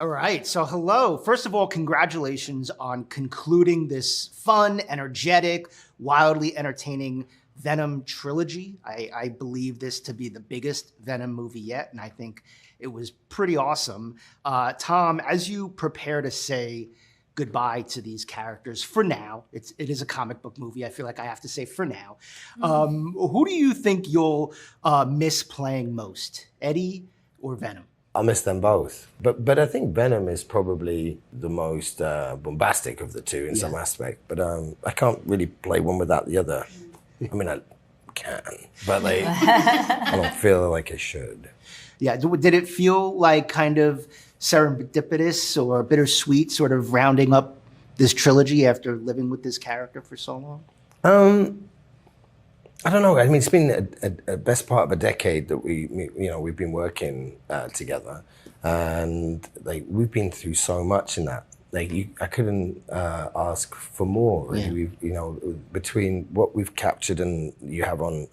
All right. So, hello. First of all, congratulations on concluding this fun, energetic, wildly entertaining Venom trilogy. I believe this to be the biggest Venom movie yet, and I think it was pretty awesome. Tom, as you prepare to say goodbye to these characters for now, it is a comic book movie. I feel like I have to say for now. Who do you think you'll miss playing most, Eddie or Venom? I'll miss them both. But I think Venom is probably the most bombastic of the two in some aspect. But I can't really play one without the other. I mean, I can, but I don't feel like I should. Yeah, did it feel like kind of serendipitous or bittersweet, sort of rounding up this trilogy after living with this character for so long? I don't know. I mean, it's been a best part of a decade that we've been working together, and we've been through so much in that. I couldn't ask for more. Really. Between what we've captured and you have on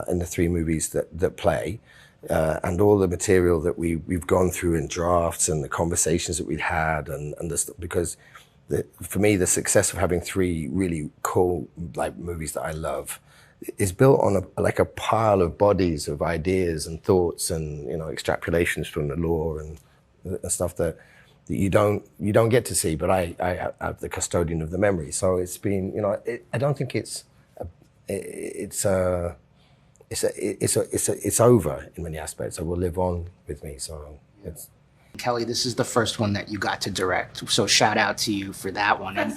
in the three movies that play, and all the material that we've gone through in drafts and the conversations that we've had, and because. For me, the success of having three really cool movies that I love is built on a pile of bodies of ideas and thoughts and extrapolations from the lore and stuff that you don't get to see. But I have the custodian of the memory, so it's been I don't think it's over in many aspects. It will live on with me. So it's. Kelly, this is the first one that you got to direct, so shout out to you for that one. And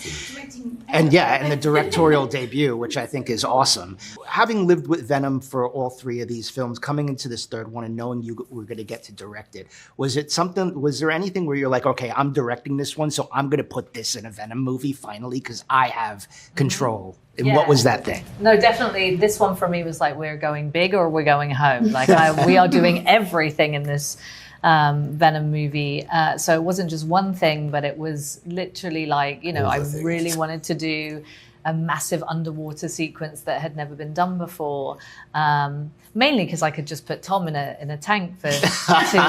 the directorial debut, which I think is awesome. Having lived with Venom for all three of these films, coming into this third one and knowing you were going to get to direct it, was there anything where you're like, okay, I'm directing this one, so I'm going to put this in a Venom movie finally because I have control? And what was that thing? No, definitely. This one for me was like, we're going big or we're going home. We are doing everything in this Venom movie. So it wasn't just one thing, but it was literally I really wanted to do a massive underwater sequence that had never been done before. Mainly because I could just put Tom in a tank for 2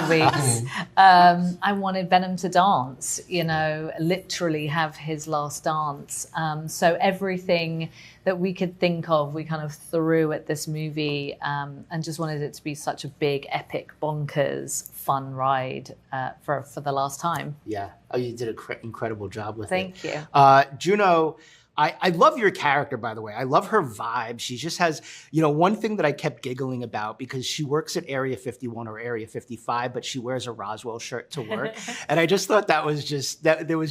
weeks. I wanted Venom to dance, literally have his last dance. So everything that we could think of, we kind of threw at this movie, and just wanted it to be such a big, epic, bonkers, fun ride for the last time. Yeah. Oh, you did an incredible job with it. Thank you. Juno, I love your character, by the way. I love her vibe. She just has, one thing that I kept giggling about, because she works at Area 51 or Area 55, but she wears a Roswell shirt to work. And I just thought there was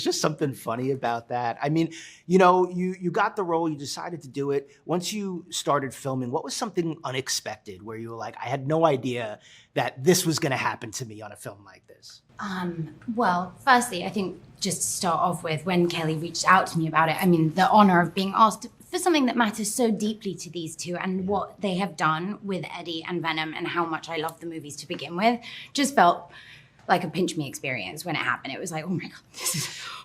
just something funny about that. I mean, you got the role, you decided to do it. Once you started filming, what was something unexpected where you were like, I had no idea that this was going to happen to me on a film like this? Well, firstly, I think just to start off with, when Kelly reached out to me about it, I mean, the honor of being asked for something that matters so deeply to these two and what they have done with Eddie and Venom and how much I love the movies to begin with, just felt like a pinch me experience when it happened. It was like, oh my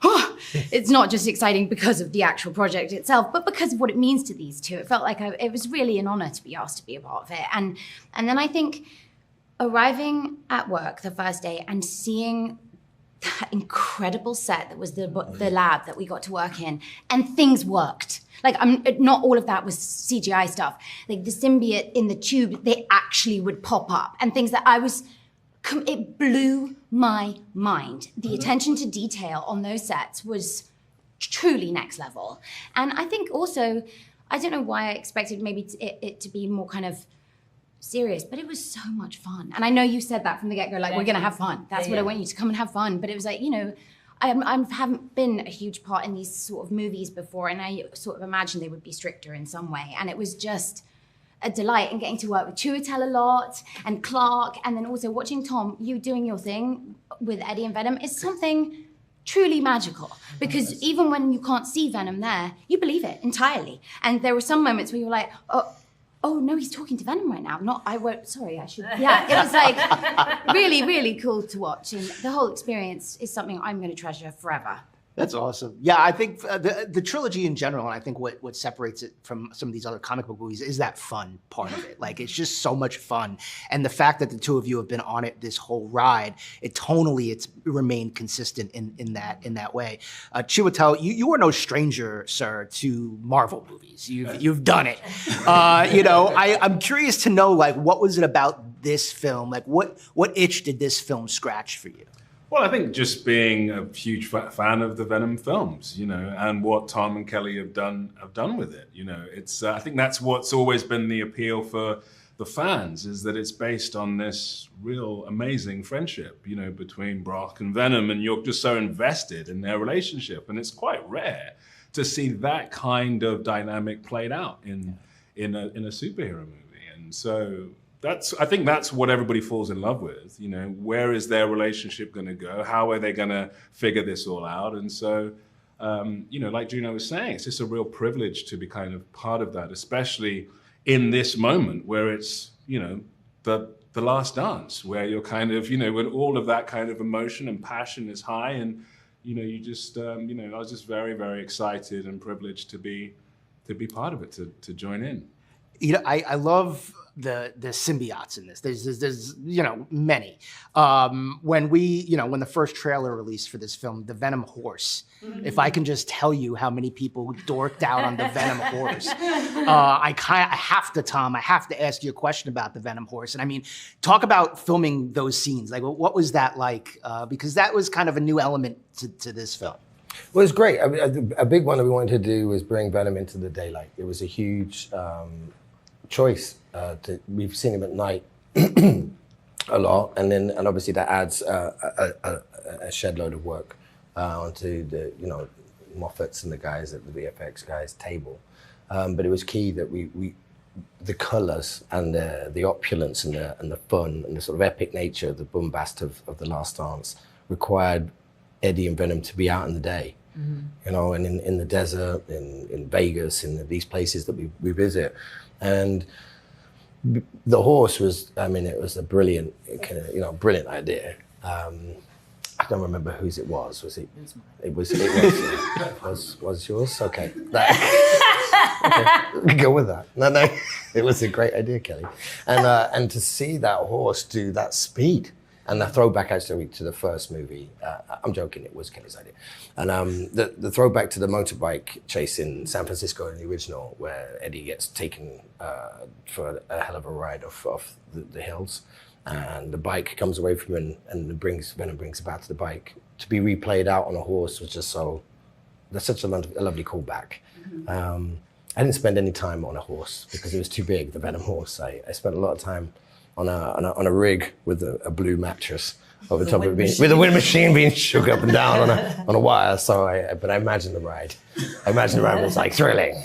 God, it's not just exciting because of the actual project itself, but because of what it means to these two. It felt like it was really an honor to be asked to be a part of it. And then I think arriving at work the first day and seeing that incredible set that was the lab that we got to work in, and things worked. Not all of that was CGI stuff. Like the symbiote in the tube, they actually would pop up, and things that it blew my mind. The attention to detail on those sets was truly next level. And I think also, I don't know why I expected maybe it to be more kind of serious, but it was so much fun. And I know you said that from the get-go, we're gonna have fun. That's what I want you to come and have fun. But it was like, I haven't been a huge part in these sort of movies before, and I sort of imagined they would be stricter in some way. And it was just a delight, and getting to work with Chiwetel a lot, and Clark, and then also watching Tom, you doing your thing with Eddie and Venom is something truly magical. Because even when you can't see Venom there, you believe it entirely. And there were some moments where you were like, oh no, he's talking to Venom right now. Yeah, it was like really, really cool to watch. And the whole experience is something I'm going to treasure forever. That's awesome. Yeah, I think the trilogy in general, and I think what separates it from some of these other comic book movies is that fun part of it. Like, it's just so much fun. And the fact that the two of you have been on it this whole ride, it's remained consistent in that way. Chiwetel, you are no stranger, sir, to Marvel movies. You've done it. I'm curious to know, like, what was it about this film? Like, what itch did this film scratch for you? Well, I think just being a huge fan of the Venom films, and what Tom and Kelly have done with it. It's I think that's what's always been the appeal for the fans, is that it's based on this real amazing friendship, between Brock and Venom, and you're just so invested in their relationship, and it's quite rare to see that kind of dynamic played out in a superhero movie, and so. I think that's what everybody falls in love with. Where is their relationship going to go? How are they going to figure this all out? And so, like Juno was saying, it's just a real privilege to be kind of part of that, especially in this moment where it's, the last dance, where you're kind of, when all of that kind of emotion and passion is high, and you just, I was just very, very excited and privileged to be part of it, to join in. I love the symbiotes in this. There's many. When the first trailer released for this film, the Venom horse. Mm-hmm. If I can just tell you how many people dorked out on the Venom horse, I have to ask you a question about the Venom horse. And I mean, talk about filming those scenes. Like, what was that like? Because that was kind of a new element to this film. Well, it was great. A big one that we wanted to do was bring Venom into the daylight. It was a huge choice. We've seen him at night a lot, and obviously that adds a shed load of work onto the Moffat's and the guys at the VFX guys' table. But it was key that we the colours and the opulence and the fun and the sort of epic nature, the bombast of The Last Dance required Eddie and Venom to be out in the day. Mm-hmm. And in the desert, in Vegas, in these places that we visit. And the horse was, it was a brilliant, brilliant idea. I don't remember whose it was. Was it? It was yours? Okay. Okay. Go with that. No, it was a great idea, Kelly. And to see that horse do that speed, and the throwback actually to the first movie, I'm joking, it was Kelly's idea. And the throwback to the motorbike chase in San Francisco in the original, where Eddie gets taken for a hell of a ride off the hills, and the bike comes away from him and Venom brings it back to the bike. To be replayed out on a horse was just that's such a lovely callback. Mm-hmm. I didn't spend any time on a horse because it was too big, the Venom horse. I spent a lot of time on a rig with a blue mattress over top of it, with a wind machine being shook up and down on a wire. But I imagine the ride. Was like thrilling.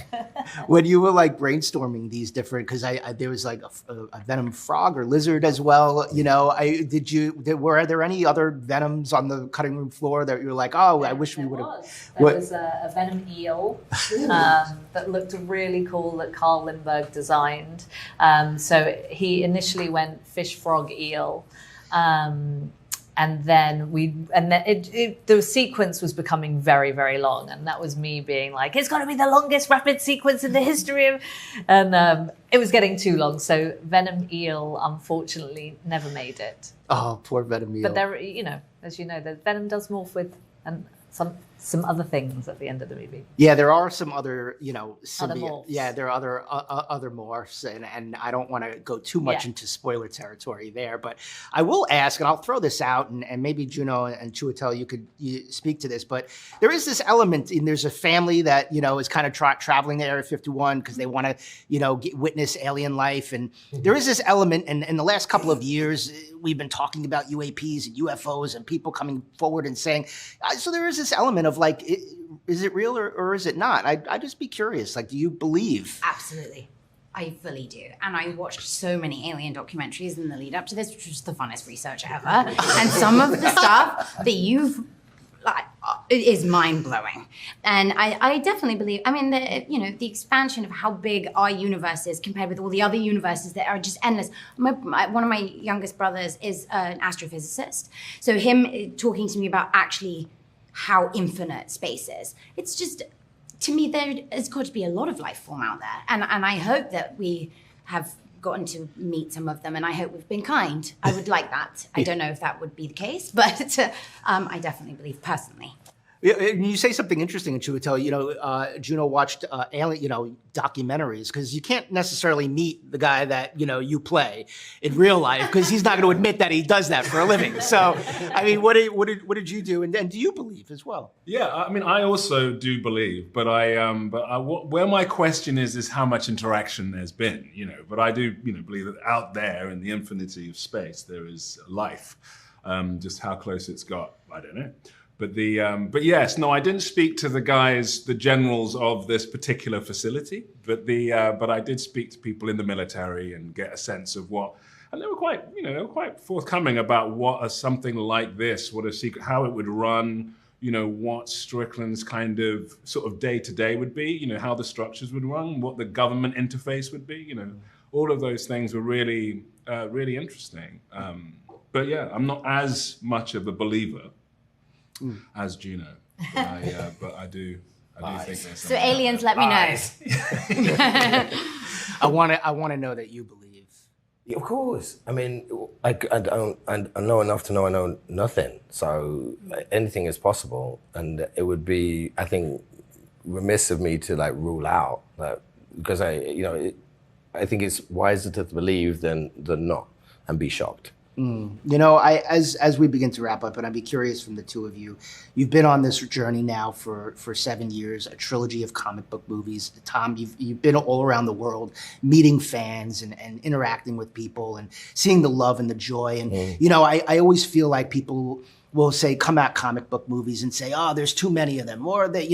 When you were like brainstorming these different, because there was like a Venom frog or lizard as well. Were there any other Venoms on the cutting room floor that you were like, oh, I wish we would have? There was a Venom eel that looked really cool that Carl Lindbergh designed. So he initially went fish, frog, eel. And then the sequence was becoming very, very long, and that was me being like, it's got to be the longest rapid sequence in the history of, and it was getting too long. So Venom Eel, unfortunately, never made it. Oh, poor Venom Eel. But there, as you know, the Venom does morph with some other things at the end of the movie. Yeah, there are some other, other morphs. Yeah, there are other morphs, and I don't want to go too much into spoiler territory there, but I will ask, and I'll throw this out, and maybe Juno and Chiwetel, you could speak to this, but there is this element, and there's a family that, is kind of traveling to Area 51 because they want to, witness alien life, and there is this element, and in the last couple of years, we've been talking about UAPs and UFOs and people coming forward and saying, so there is this element of like, is it real or is it not? I'd just be curious, like, do you believe? Absolutely. I fully do. And I watched so many alien documentaries in the lead up to this, which was the funnest research ever. And some of the stuff that you've, it is mind-blowing. And I definitely believe, the expansion of how big our universe is compared with all the other universes that are just endless. One of my youngest brothers is an astrophysicist. So him talking to me about actually how infinite space is. It's just, to me, there has got to be a lot of life form out there. And I hope that we have gotten to meet some of them, and I hope we've been kind. I would like that. I don't know if that would be the case, but I definitely believe personally. Yeah, and you say something interesting, Chiwetel. Juno watched alien, documentaries, because you can't necessarily meet the guy that you play in real life, because he's not going to admit that he does that for a living. So, I mean, what did you do, and do you believe as well? Yeah, I mean, I also do believe, but where my question is how much interaction there's been, But I do, believe that out there in the infinity of space there is life. Just how close it's got, I don't know. But yes, no, I didn't speak to the generals of this particular facility, but I did speak to people in the military and get a sense of and they were quite forthcoming about something like this, how it would run, what Strickland's kind of sort of day to day would be, how the structures would run, what the government interface would be, all of those things were really, really interesting. But yeah, I'm not as much of a believer as Juno, but I do think there's so aliens, let me know. I want to know that you believe. Yeah, of course. I mean, I know enough to know I know nothing. So anything is possible, and it would be, I think, remiss of me to rule out that, because I think it's wiser to believe than not and be shocked. As we begin to wrap up, and I'd be curious from the two of you, you've been on this journey now for 7 years, a trilogy of comic book movies. Tom, you've been all around the world, meeting fans and interacting with people and seeing the love and the joy. And, I always feel like people will say, come at comic book movies and say, oh, there's too many of them, or they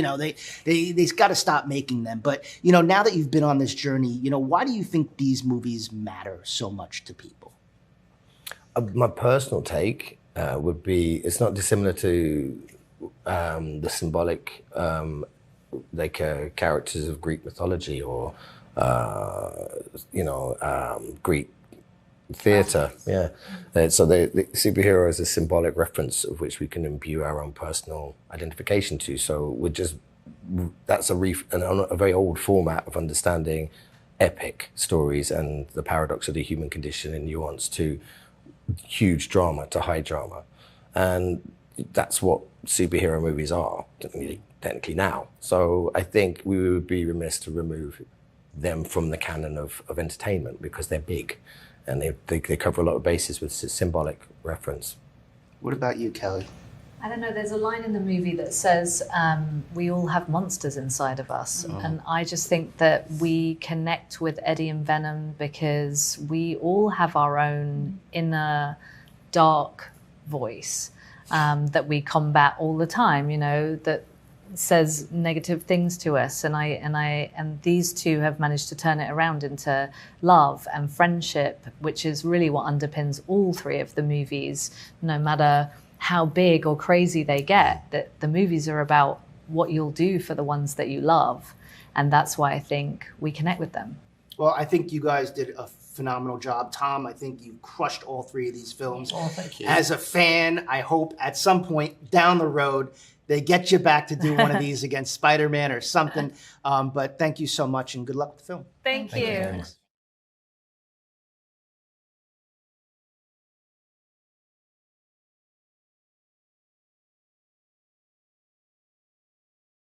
got to stop making them. But, now that you've been on this journey, why do you think these movies matter so much to people? My personal take would be, it's not dissimilar to the symbolic characters of Greek mythology or Greek theatre. Yeah, so the superhero is a symbolic reference of which we can imbue our own personal identification to. So that's a very old format of understanding epic stories and the paradox of the human condition in nuance to huge drama to high drama, and that's what superhero movies are technically now. So I think we would be remiss to remove them from the canon of entertainment, because they're big and they cover a lot of bases with symbolic reference. What about you, Kelly? I don't know, there's a line in the movie that says, we all have monsters inside of us. Oh. And I just think that we connect with Eddie and Venom because we all have our own inner dark voice that we combat all the time, that says negative things to us. And these two have managed to turn it around into love and friendship, which is really what underpins all three of the movies, no matter how big or crazy they get. That the movies are about what you'll do for the ones that you love, and that's why I think we connect with them. Well, I think you guys did a phenomenal job. Tom, I think you crushed all three of these films. Oh, thank you. As a fan, I hope at some point down the road they get you back to do one of these against Spider-Man or something. But thank you so much, and good luck with the film. Thank you. Thanks.